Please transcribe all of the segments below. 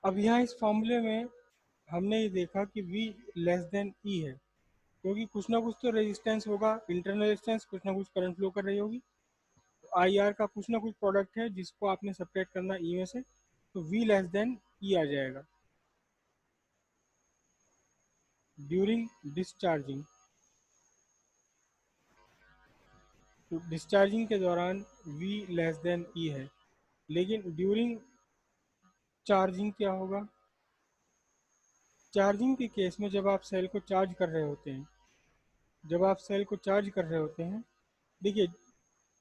अब यहाँ इस फॉर्मूले में हमने ये देखा कि V लेस देन E है, क्योंकि कुछ ना कुछ तो रेजिस्टेंस होगा, इंटरनल रेजिस्टेंस, कुछ ना कुछ करंट फ्लो कर रही होगी। तो आई आर का कुछ ना कुछ प्रोडक्ट है जिसको आपने सपरेट करना ई में से, तो V लेस देन ई आ जाएगा ड्यूरिंग डिस्चार्जिंग। तो डिस्चार्जिंग के दौरान V लेस देन ई है, लेकिन ड्यूरिंग चार्जिंग क्या होगा? चार्जिंग के केस में जब आप सेल को चार्ज कर रहे होते हैं, जब आप सेल को चार्ज कर रहे होते हैं, देखिए,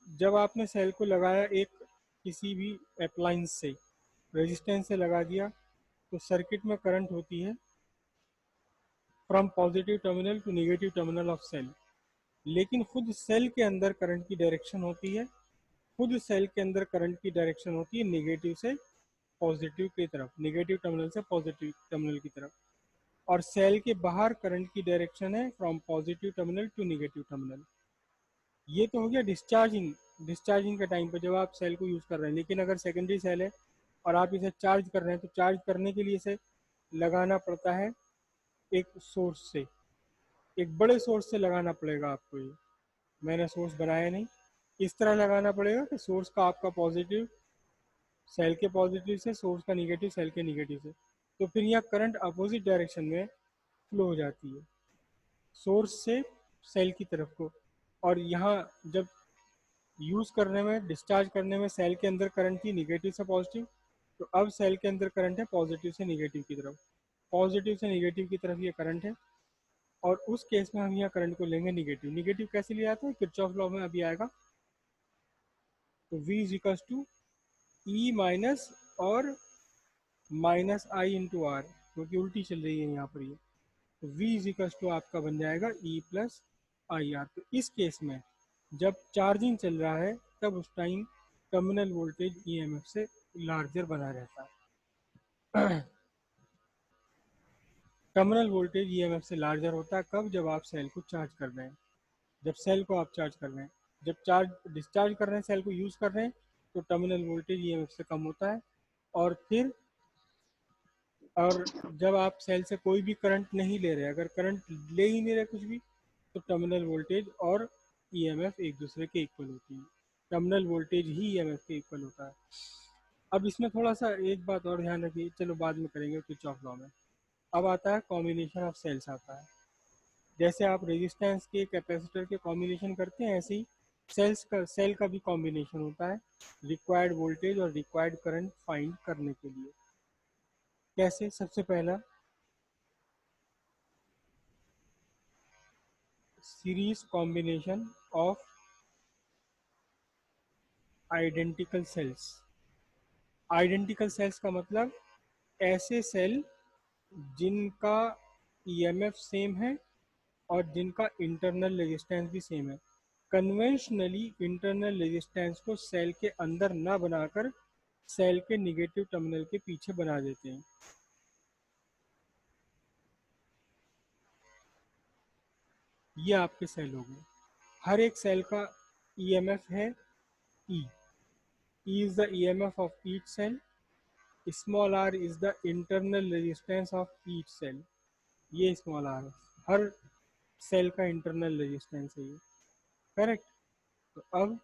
जब आपने सेल को लगाया एक किसी भी अप्लायंस से, रेजिस्टेंस से लगा दिया, तो सर्किट में करंट होती है from positive terminal to negative terminal of cell. लेकिन खुद सेल के अंदर करंट की डायरेक्शन होती है, खुद सेल के अंदर करंट की डायरेक्शन होती है नेगेटिव से पॉजिटिव की तरफ, नेगेटिव टर्मिनल से पॉजिटिव टर्मिनल की तरफ। और सेल के बाहर करंट की डायरेक्शन है from positive terminal to negative terminal. ये तो हो गया डिस्चार्जिंग। डिस्चार्जिंग के टाइम पे जब आप सेल को यूज़ कर रहे हैं, लेकिन अगर सेकेंडरी सेल है और आप इसे चार्ज कर रहे हैं, तो चार्ज करने के लिए इसे लगाना पड़ता है एक सोर्स से, एक बड़े सोर्स से लगाना पड़ेगा आपको। ये मैंने सोर्स बनाया नहीं, इस तरह लगाना पड़ेगा कि सोर्स का आपका पॉजिटिव सेल के पॉजिटिव से, सोर्स का निगेटिव सेल के निगेटिव से, तो फिर यहाँ करंट अपोजिट डायरेक्शन में फ्लो हो जाती है, सोर्स से सेल की तरफ को। और यहाँ जब यूज़ करने में, डिस्चार्ज करने में सेल के अंदर करंट थी निगेटिव से पॉजिटिव, तो अब सेल के अंदर करंट है पॉजिटिव से निगेटिव की तरफ, पॉजिटिव से निगेटिव की तरफ ये करंट है। और उस केस में हम यहाँ करंट को लेंगे निगेटिव। निगेटिव कैसे लिया था? किरचॉफ लॉ में अभी आएगा। तो V is equals to E minus और माइनस आई इंटू आर, क्योंकि उल्टी चल रही है यहाँ पर ये। तो V इज इक्वल्स टू आपका बन जाएगा E प्लस आई आर। तो इस केस में जब चार्जिंग चल रहा है, तब उस टाइम टर्मिनल वोल्टेज EMF से लार्जर बना रहता है। टर्मिनल वोल्टेज EMF से लार्जर होता है कब? जब आप सेल को चार्ज कर रहे हैं, जब सेल को आप चार्ज कर रहे हैं। जब चार्ज डिस्चार्ज कर रहे हैं, सेल को यूज़ कर रहे हैं, तो टर्मिनल वोल्टेज EMF से कम होता है। और फिर, और जब आप सेल से कोई भी करंट नहीं ले रहे, अगर करंट ले ही नहीं रहे कुछ भी, तो टर्मिनल वोल्टेज और EMF एक दूसरे के इक्वल होती है। टर्मिनल वोल्टेज ही EMF के इक्वल होता है। अब इसमें थोड़ा सा एक बात और ध्यान रखिए, चलो बाद में करेंगे किरचॉफ लॉ में। अब आता है कॉम्बिनेशन ऑफ सेल्स आता है। जैसे आप रेजिस्टेंस के, कैपेसिटर के कॉम्बिनेशन करते हैं, ऐसे ही सेल का भी कॉम्बिनेशन होता है रिक्वायर्ड वोल्टेज और रिक्वायर्ड करंट फाइंड करने के लिए। कैसे? सबसे पहला, series combination of identical sales. Identical sales का मतलब ऐसे सेल जिनका EMF सेम है और जिनका इंटरनल रेजिस्टेंस भी सेम है। कन्वेंशनली इंटरनल रेजिस्टेंस को सेल के अंदर ना बनाकर सेल के निगेटिव टर्मिनल के पीछे बना देते हैं। ये आपके सेल हो गए। हर एक सेल का EMF है E। E is the EMF of each cell. Small r is the internal resistance of each cell. ये स्मॉल r है, हर सेल का इंटरनल रेजिस्टेंस है ये। करेक्ट। तो अब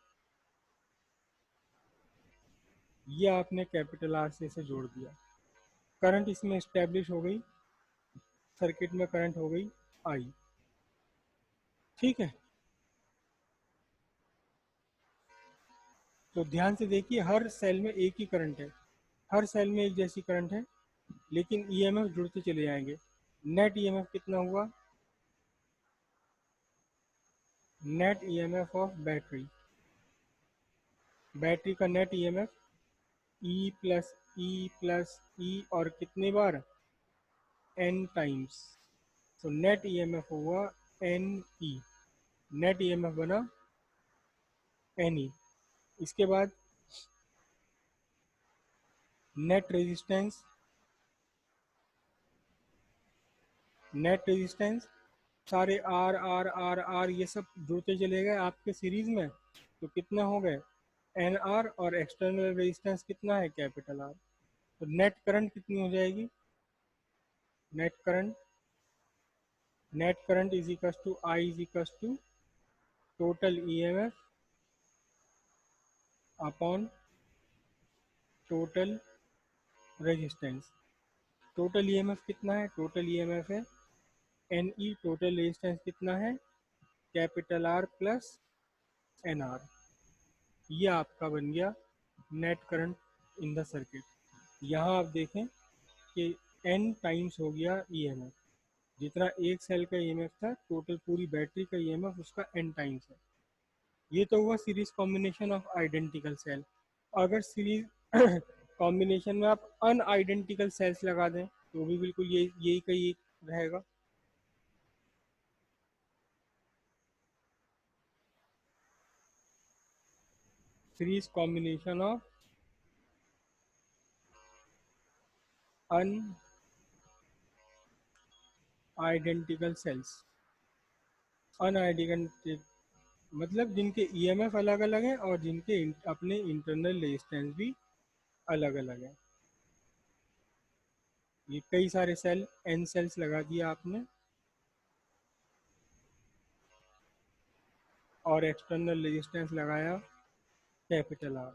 ये आपने कैपिटल R से इसे जोड़ दिया, करंट इसमें इस्टेब्लिश हो गई, सर्किट में करंट हो गई I। ठीक है। तो ध्यान से देखिए, हर सेल में एक ही करंट है, हर सेल में एक जैसी करंट है, लेकिन EMF जुड़ते चले जाएंगे। नेट EMF कितना हुआ? Net EMF of battery, battery का net EMF E plus E plus E, और कितने बार? N times. तो नेट EMF हुआ NE, नेट EMF बना NE। इसके बाद नेट रेजिस्टेंस, नेट रेजिस्टेंस सारे आर आर आर आर ये सब जुड़ते चले गए आपके सीरीज में, तो कितना हो गए? NR। और एक्सटर्नल रेजिस्टेंस कितना है? Capital R। तो नेट करंट कितनी हो जाएगी? Net current is equal to I is equal to total EMF upon total resistance. Total EMF कितना है? टोटल ईएमएफ है एन ई, टोटल रेजिस्टेंस कितना है? Capital R plus N R. ये आपका बन गया net current in the circuit. यहाँ आप देखें कि एन टाइम्स हो गया ईएमएफ, जितना एक सेल का ईएमएफ था टोटल पूरी बैटरी का ईएमएफ उसका एन टाइम्स है। ये तो हुआ series combination of identical cell. अगर सीरीज कॉम्बिनेशन में आप अनआइडेंटिकल सेल्स लगा दें तो भी बिल्कुल यही का यही रहेगा। Series combination of unidentical cells. Unidentical मतलब जिनके ईएमएफ अलग अलग हैं और जिनके अपने इंटरनल रेजिस्टेंस भी अलग अलग है। ये कई सारे सेल एन सेल्स लगा दिया आपने और एक्सटर्नल रेजिस्टेंस लगाया कैपिटल आर।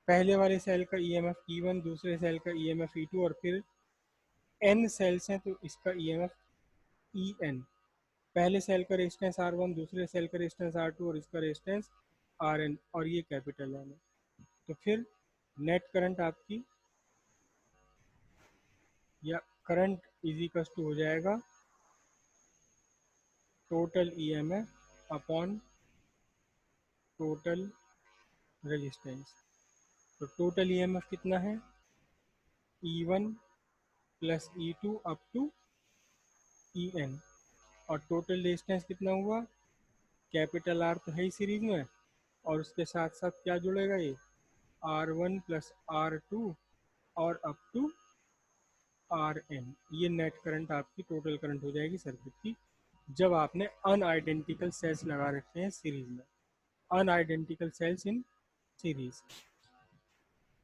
पहले वाले सेल का ईएमएफ E1, दूसरे सेल का ईएमएफ E2 और फिर एन सेल्स हैं तो इसका ईएमएफ EN। पहले सेल का रेजिस्टेंस R1, दूसरे सेल का रेजिस्टेंस R2 और इसका रेजिस्टेंस RN और ये कैपिटल एन है। तो फिर नेट करंट आपकी या करंट इज इक्वल टू हो जाएगा total EMF upon total resistance. तो टोटल ईएमएफ कितना है? E1 plus E2 up to EN। और टोटल रेजिस्टेंस कितना हुआ? कैपिटल आर तो है ही सीरीज में और उसके साथ साथ क्या जुड़ेगा? ये R1 प्लस R2 और अप टू RN। ये नेट करंट आपकी टोटल करंट हो जाएगी सर्किट की, जब आपने अनआइडेंटिकल सेल्स लगा रखे हैं सीरीज में। अनआइडेंटिकल सेल्स इन सीरीज।